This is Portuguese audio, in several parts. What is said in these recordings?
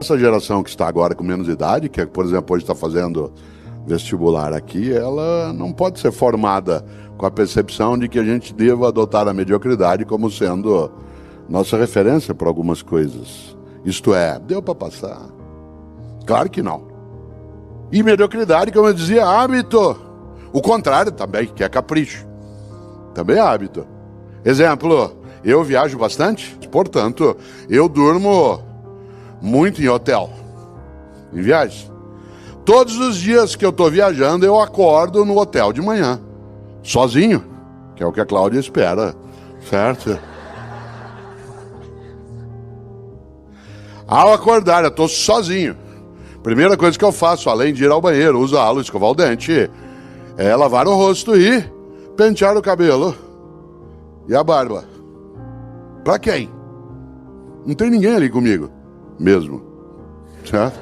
Essa geração que está agora com menos idade, que por exemplo hoje está fazendo vestibular aqui, ela não pode ser formada com a percepção de que a gente deva adotar a mediocridade como sendo nossa referência para algumas coisas. Isto é, deu para passar? Claro que não. E mediocridade, como eu dizia, hábito. O contrário também, que é capricho. Também é hábito. Exemplo, eu viajo bastante, portanto, eu durmo muito em hotel, em viagem. Todos os dias que eu estou viajando, eu acordo no hotel de manhã, sozinho, que é o que a Cláudia espera, certo? Ao acordar, eu estou sozinho. Primeira coisa que eu faço, além de ir ao banheiro, usá-lo, escovar o dente, é lavar o rosto e pentear o cabelo e a barba. Pra quem? Não tem ninguém ali comigo, mesmo. Certo?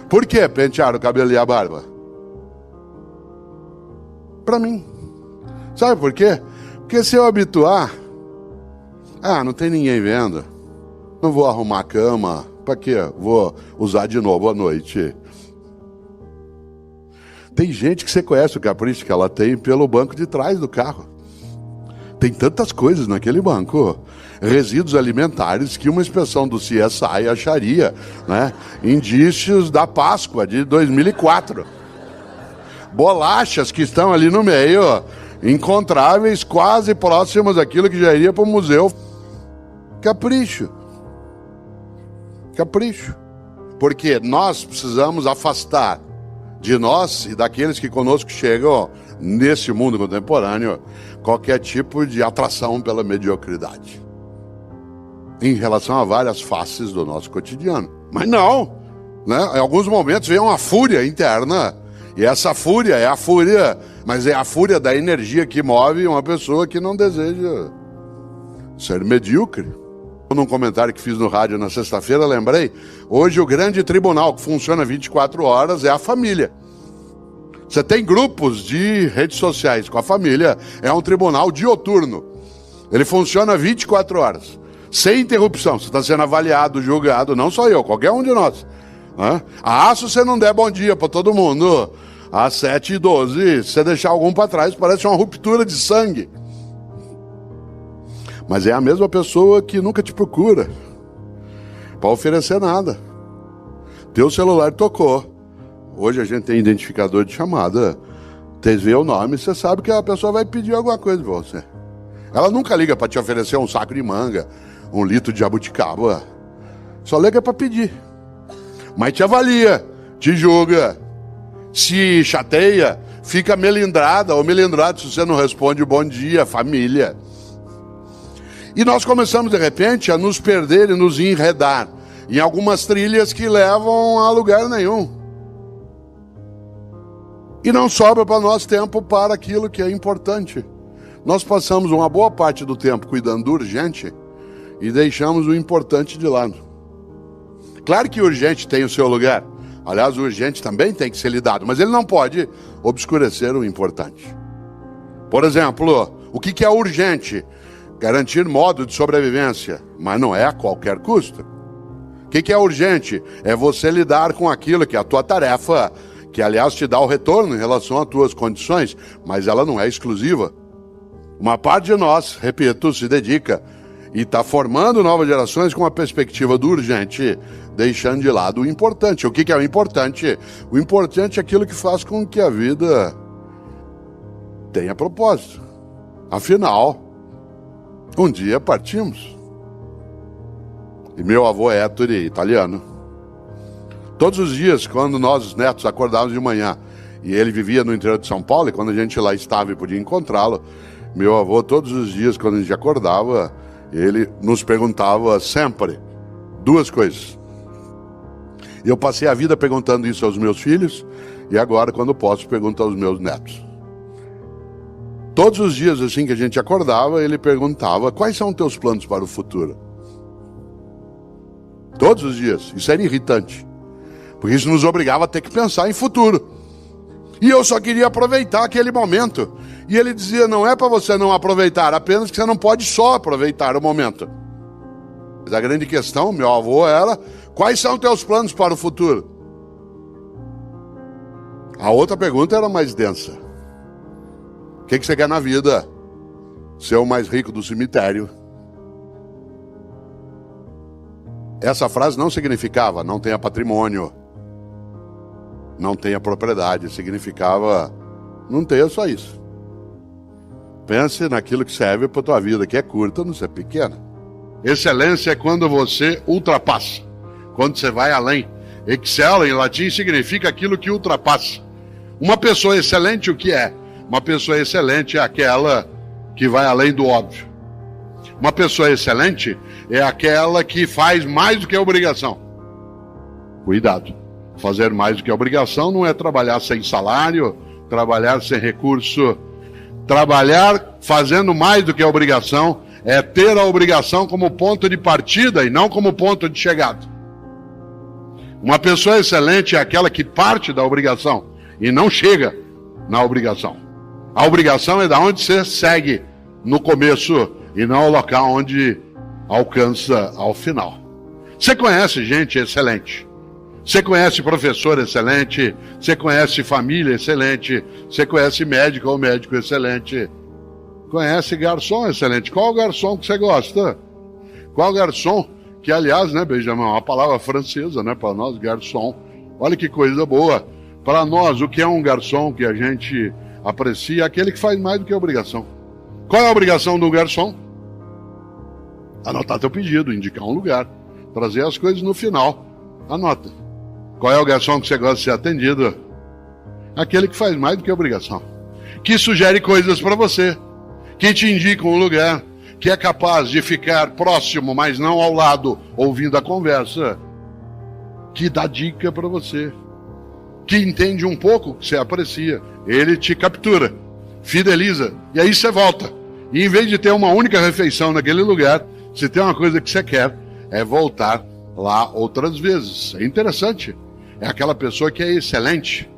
Por que pentear o cabelo e a barba? Pra mim. Sabe por quê? Porque se eu habituar, não tem ninguém vendo, não vou arrumar a cama, pra quê? Vou usar de novo à noite. Tem gente que você conhece o capricho que ela tem pelo banco de trás do carro. Tem tantas coisas naquele banco. Resíduos alimentares que uma inspeção do CSI acharia, né? Indícios da Páscoa de 2004. Bolachas que estão ali no meio, encontráveis, quase próximas daquilo que já iria para o museu. Capricho. Capricho. Porque nós precisamos afastar de nós e daqueles que conosco chegam nesse mundo contemporâneo qualquer tipo de atração pela mediocridade em relação a várias faces do nosso cotidiano. Mas não, né? Em alguns momentos vem uma fúria interna, e essa fúria é a fúria, mas é a fúria da energia que move uma pessoa que não deseja ser medíocre. Num comentário que fiz no rádio na sexta-feira, lembrei, hoje o grande tribunal que funciona 24 horas é a família. Você tem grupos de redes sociais com a família, é um tribunal dioturno. Ele funciona 24 horas, sem interrupção. Você está sendo avaliado, julgado, não só eu, qualquer um de nós. Se você não der bom dia para todo mundo, às 7h12, se você deixar algum para trás, parece uma ruptura de sangue. Mas é a mesma pessoa que nunca te procura para oferecer nada. Teu celular tocou. Hoje a gente tem identificador de chamada. Você vê o nome, você sabe que a pessoa vai pedir alguma coisa para você. Ela nunca liga para te oferecer um saco de manga, 1 litro de jabuticaba. Só liga para pedir. Mas te avalia, te julga, se chateia, fica melindrada ou melindrado se você não responde bom dia, família. E nós começamos, de repente, a nos perder e nos enredar em algumas trilhas que levam a lugar nenhum. E não sobra para nós tempo para aquilo que é importante. Nós passamos uma boa parte do tempo cuidando do urgente e deixamos o importante de lado. Claro que o urgente tem o seu lugar. Aliás, o urgente também tem que ser lidado, mas ele não pode obscurecer o importante. Por exemplo, o que é urgente? Garantir modo de sobrevivência, mas não é a qualquer custo. O que é urgente? É você lidar com aquilo que é a tua tarefa, que aliás te dá o retorno em relação às tuas condições, mas ela não é exclusiva. Uma parte de nós, repito, se dedica e está formando novas gerações com a perspectiva do urgente, deixando de lado o importante. O que é o importante? O importante é aquilo que faz com que a vida tenha propósito. Afinal, um dia partimos. E meu avô é Ettore, italiano. Todos os dias, quando nós, os netos, acordávamos de manhã, e ele vivia no interior de São Paulo, e quando a gente lá estava e podia encontrá-lo, meu avô, todos os dias, quando a gente acordava, ele nos perguntava sempre 2 coisas. Eu passei a vida perguntando isso aos meus filhos, e agora, quando posso, pergunto aos meus netos. Todos os dias, assim que a gente acordava, ele perguntava: quais são os teus planos para o futuro? Todos os dias. Isso era irritante, porque isso nos obrigava a ter que pensar em futuro. E eu só queria aproveitar aquele momento. E ele dizia: não é para você não aproveitar, apenas que você não pode só aproveitar o momento. Mas a grande questão, meu avô, era Quais são teus planos para o futuro? A outra pergunta era mais densa. O que você quer na vida? Ser o mais rico do cemitério. Essa frase não significava não tenha patrimônio, não tenha propriedade. Significava não tenha só isso. Pense naquilo que serve para a tua vida, que é curta, não ser pequena. Excelência é quando você ultrapassa, quando você vai além. Excel em latim significa aquilo que ultrapassa. Uma pessoa excelente, o que é? Uma pessoa excelente é aquela que vai além do óbvio. Uma pessoa excelente é aquela que faz mais do que a obrigação. Cuidado. Fazer mais do que a obrigação não é trabalhar sem salário, trabalhar sem recurso. Trabalhar fazendo mais do que a obrigação é ter a obrigação como ponto de partida e não como ponto de chegada. Uma pessoa excelente é aquela que parte da obrigação e não chega na obrigação. A obrigação é da onde você segue no começo e não o local onde alcança ao final. Você conhece gente excelente. Você conhece professor excelente. Você conhece família excelente. Você conhece médico ou médico excelente. Conhece garçom excelente. Qual garçom que você gosta? Qual garçom? Que, aliás, né, Benjamin, é uma palavra francesa, né, para nós, garçom. Olha que coisa boa. Para nós, o que é um garçom que a gente aprecia? É aquele que faz mais do que a obrigação. Qual é a obrigação do garçom? Anotar teu pedido, indicar um lugar, trazer as coisas no final. Anota. Qual é o garçom que você gosta de ser atendido? Aquele que faz mais do que a obrigação. Que sugere coisas para você. Que te indica um lugar. Que é capaz de ficar próximo, mas não ao lado, ouvindo a conversa. Que dá dica para você. Que entende um pouco o que você aprecia. Ele te captura, fideliza, e aí você volta. E em vez de ter uma única refeição naquele lugar, se tem uma coisa que você quer, é voltar lá outras vezes. É interessante. É aquela pessoa que é excelente.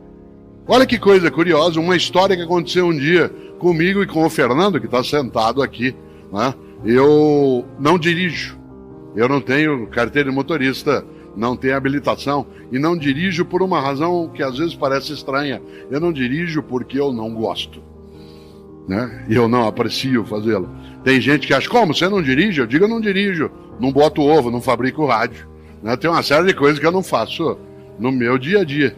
Olha que coisa curiosa, uma história que aconteceu um dia comigo e com o Fernando, que está sentado aqui, né? Eu não dirijo. Eu não tenho carteira de motorista, não tenho habilitação e não dirijo por uma razão que às vezes parece estranha. Eu não dirijo porque eu não gosto, né? E eu não aprecio fazê-lo. Tem gente que acha, como, você não dirige? Eu digo, eu não dirijo, não boto ovo, não fabrico rádio, né? Tem uma série de coisas que eu não faço no meu dia a dia.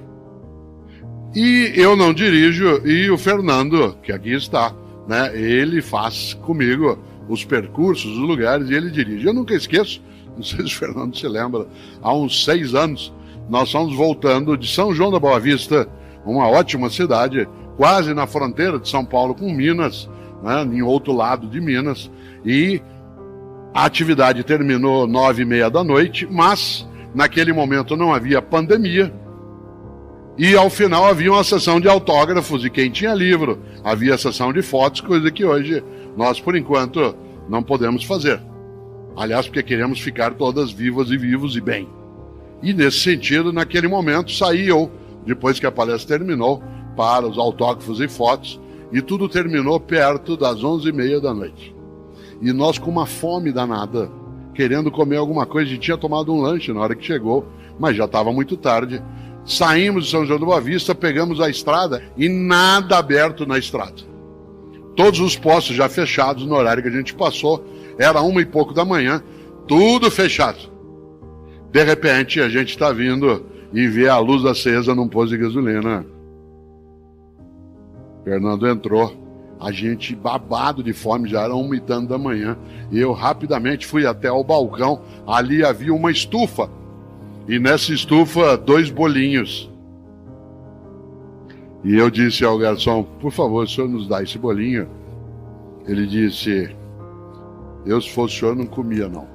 E eu não dirijo, e o Fernando, que aqui está, né? Ele faz comigo os percursos, os lugares, e ele dirige. Eu nunca esqueço, não sei se o Fernando se lembra, há uns 6 anos, nós estamos voltando de São João da Boa Vista, uma ótima cidade, quase na fronteira de São Paulo com Minas, né, em outro lado de Minas, e a atividade terminou 9h30 da noite, mas naquele momento não havia pandemia, e ao final havia uma sessão de autógrafos, e quem tinha livro, havia sessão de fotos, coisa que hoje nós, por enquanto, não podemos fazer. Aliás, porque queremos ficar todas vivas e vivos e bem. E nesse sentido, naquele momento, saí eu, depois que a palestra terminou, para os autógrafos e fotos, e tudo terminou perto das 11h30 da noite. E nós com uma fome danada, querendo comer alguma coisa, a gente tinha tomado um lanche na hora que chegou, mas já estava muito tarde. Saímos de São João da Boa Vista, pegamos a estrada e nada aberto na estrada. Todos os postos já fechados no horário que a gente passou, era 1h e pouco da manhã, tudo fechado. De repente, a gente está vindo e vê a luz acesa num posto de gasolina. Fernando entrou, a gente babado de fome, já era 1h e tanto da manhã, e eu rapidamente fui até o balcão, ali havia uma estufa, e nessa estufa 2 bolinhos. E eu disse ao garçom, por favor, o senhor nos dá esse bolinho? Ele disse, eu se fosse o senhor não comia não.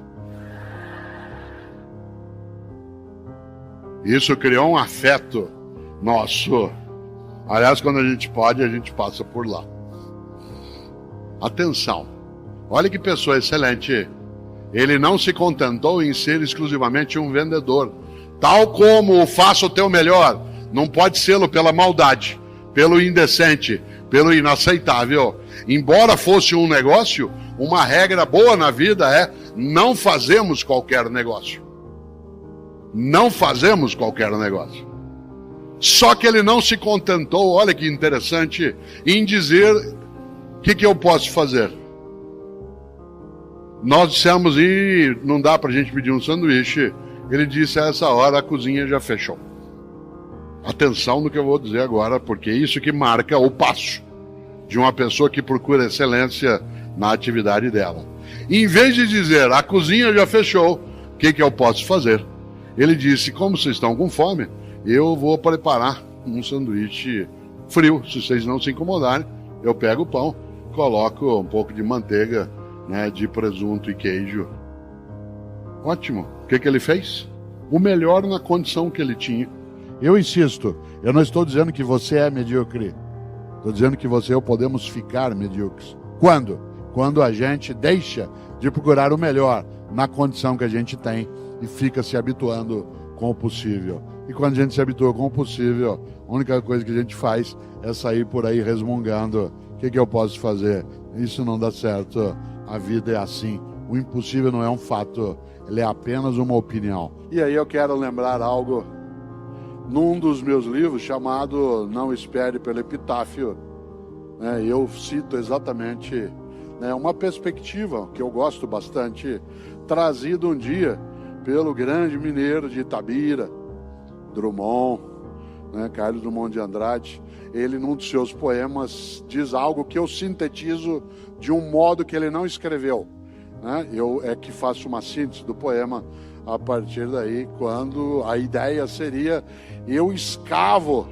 Isso criou um afeto nosso. Aliás, quando a gente pode, a gente passa por lá. Atenção, olha que pessoa excelente. Ele não se contentou em ser exclusivamente um vendedor. Tal como o faça o teu melhor, não pode ser pela maldade, pelo indecente, pelo inaceitável. Embora fosse um negócio, uma regra boa na vida é não fazemos qualquer negócio. não fazemos qualquer negócio. Só que ele não se contentou, olha que interessante, em dizer o que eu posso fazer. Nós dissemos, e não dá para a gente pedir um sanduíche. Ele disse, a essa hora a cozinha já fechou. Atenção no que eu vou dizer agora, porque é isso que marca o passo de uma pessoa que procura excelência na atividade dela. Em vez de dizer, a cozinha já fechou, o que eu posso fazer? Ele disse, como vocês estão com fome, eu vou preparar um sanduíche frio, se vocês não se incomodarem. Eu pego o pão, coloco um pouco de manteiga, né, de presunto e queijo. Ótimo. O que ele fez? O melhor na condição que ele tinha. Eu insisto, eu não estou dizendo que você é medíocre. Estou dizendo que você e eu podemos ficar medíocres. Quando? Quando a gente deixa de procurar o melhor na condição que a gente tem e fica se habituando com o possível. E quando a gente se habitua com o possível, a única coisa que a gente faz é sair por aí resmungando. O que eu posso fazer? Isso não dá certo. A vida é assim. O impossível não é um fato, ele é apenas uma opinião. E aí eu quero lembrar algo num dos meus livros chamado Não Espere pelo Epitáfio. Eu cito exatamente uma perspectiva que eu gosto bastante, trazida um dia pelo grande mineiro de Itabira, Drummond, Carlos Drummond de Andrade. Ele, num dos seus poemas, diz algo que eu sintetizo de um modo que ele não escreveu. Eu é que faço uma síntese do poema a partir daí, quando a ideia seria: eu escavo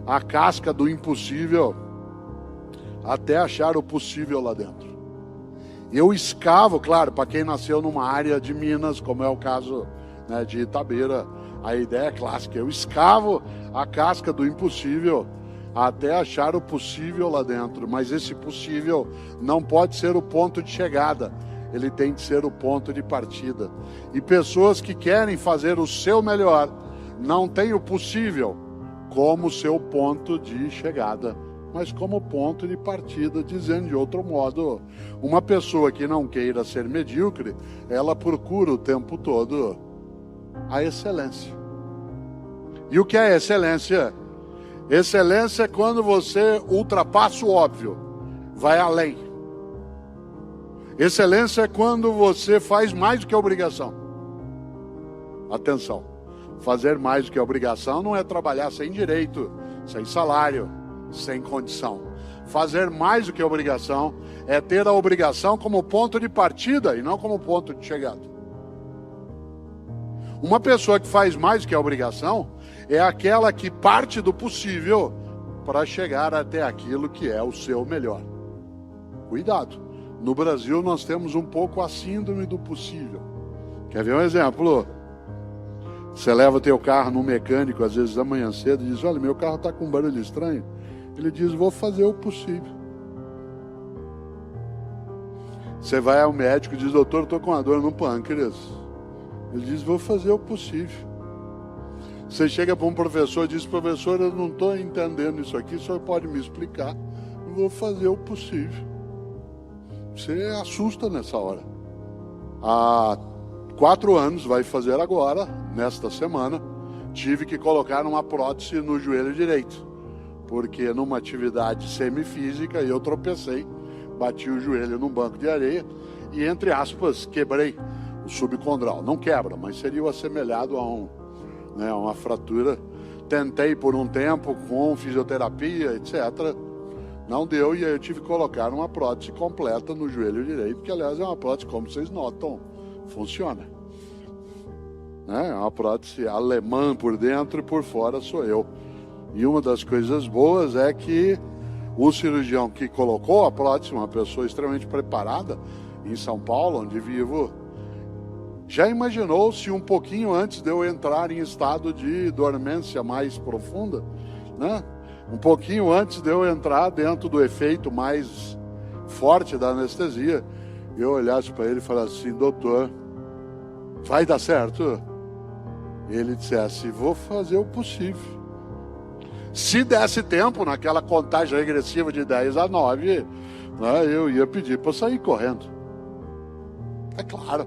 a casca do impossível até achar o possível lá dentro. Eu escavo, claro, para quem nasceu numa área de Minas, como é o caso de Itabira, a ideia é clássica: eu escavo a casca do impossível até achar o possível lá dentro. Mas esse possível não pode ser o ponto de chegada, ele tem que ser o ponto de partida. E pessoas que querem fazer o seu melhor não têm o possível como seu ponto de chegada, mas como ponto de partida. Dizendo de outro modo, uma pessoa que não queira ser medíocre, ela procura o tempo todo a excelência. E o que é excelência? Excelência é quando você ultrapassa o óbvio, vai além. Excelência é quando você faz mais do que a obrigação. Atenção, fazer mais do que a obrigação não é trabalhar sem direito, sem salário, sem condição. Fazer mais do que a obrigação é ter a obrigação como ponto de partida e não como ponto de chegada. Uma pessoa que faz mais do que a obrigação é aquela que parte do possível para chegar até aquilo que é o seu melhor. Cuidado. No Brasil nós temos um pouco a síndrome do possível. Quer ver um exemplo? Você leva teu carro no mecânico, às vezes da manhã cedo, e diz: olha, meu carro está com um barulho estranho. Ele diz: vou fazer o possível. Você vai ao médico e diz: doutor, estou com uma dor no pâncreas. Ele diz: vou fazer o possível. Você chega para um professor e diz: professor, eu não estou entendendo isso aqui, o senhor pode me explicar? Eu vou fazer o possível. Você assusta nessa hora. Há 4 anos, vai fazer agora, nesta semana, tive que colocar uma prótese no joelho direito, porque numa atividade semifísica eu tropecei, bati o joelho num banco de areia e, entre aspas, quebrei o subcondral. Não quebra, mas seria assemelhado a uma fratura. Tentei por um tempo com fisioterapia, etc. Não deu, e aí eu tive que colocar uma prótese completa no joelho direito, que aliás é uma prótese, como vocês notam, funciona. É uma prótese alemã por dentro e por fora sou eu. E uma das coisas boas é que o cirurgião que colocou a prótese, uma pessoa extremamente preparada, em São Paulo, onde vivo, já imaginou se um pouquinho antes de eu entrar em estado de dormência mais profunda, um pouquinho antes de eu entrar dentro do efeito mais forte da anestesia, eu olhasse para ele e falasse assim: doutor, vai dar certo? Ele dissesse: vou fazer o possível. Se desse tempo, naquela contagem regressiva de 10 a 9, eu ia pedir para sair correndo. É claro.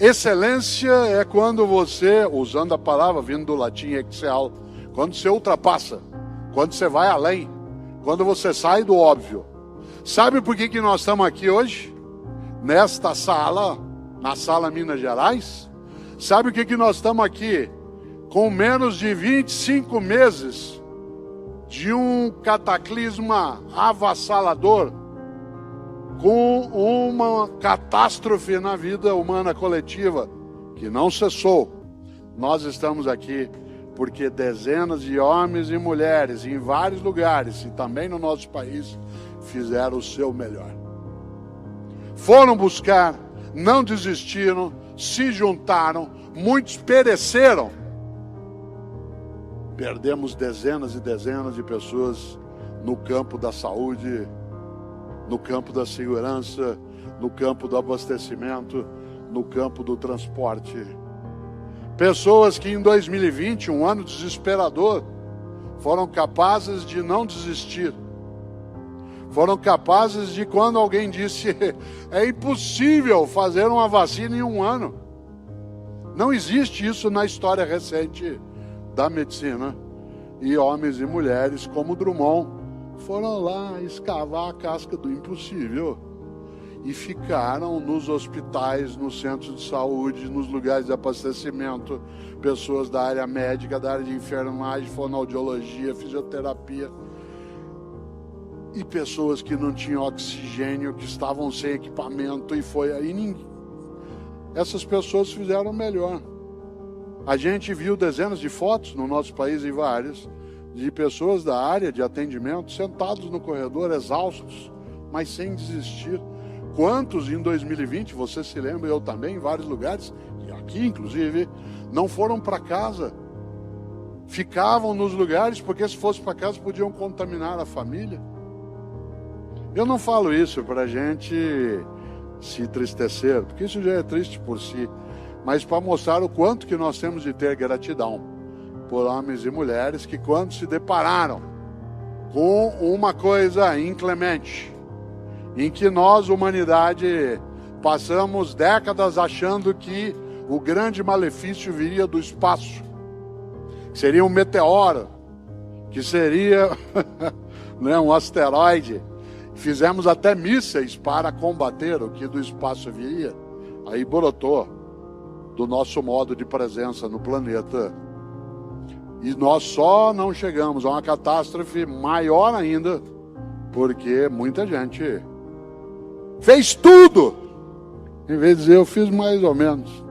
Excelência é quando você, usando a palavra vindo do latim excel, quando você ultrapassa, quando você vai além, quando você sai do óbvio. Sabe por que nós estamos aqui hoje? Nesta sala, na sala Minas Gerais? Sabe o que nós estamos aqui? Com menos de 25 meses de um cataclisma avassalador, com uma catástrofe na vida humana coletiva que não cessou. Nós estamos aqui porque dezenas de homens e mulheres em vários lugares e também no nosso país fizeram o seu melhor. Foram buscar, não desistiram, se juntaram, muitos pereceram. Perdemos dezenas e dezenas de pessoas no campo da saúde, no campo da segurança, no campo do abastecimento, no campo do transporte. Pessoas que em 2020, um ano desesperador, foram capazes de não desistir. Foram capazes de, quando alguém disse, é impossível fazer uma vacina em um ano. Não existe isso na história recente da medicina. E homens e mulheres como Drummond foram lá escavar a casca do impossível e ficaram nos hospitais, nos centros de saúde, nos lugares de abastecimento, pessoas da área médica, da área de enfermagem, fonoaudiologia, fisioterapia, e pessoas que não tinham oxigênio, que estavam sem equipamento, e foi aí essas pessoas fizeram melhor. A gente viu dezenas de fotos no nosso país e várias, de pessoas da área de atendimento sentados no corredor, exaustos, mas sem desistir. Quantos em 2020, você se lembra, eu também, em vários lugares, e aqui inclusive, não foram para casa. Ficavam nos lugares, porque se fosse para casa podiam contaminar a família. Eu não falo isso para a gente se entristecer, porque isso já é triste por si, mas para mostrar o quanto que nós temos de ter gratidão por homens e mulheres que, quando se depararam com uma coisa inclemente, em que nós, humanidade, passamos décadas achando que o grande malefício viria do espaço, que seria um meteoro, que seria né, um asteroide. Fizemos até mísseis para combater o que do espaço viria. Aí brotou do nosso modo de presença no planeta. E nós só não chegamos a uma catástrofe maior ainda, porque muita gente fez tudo, em vez de dizer eu fiz mais ou menos.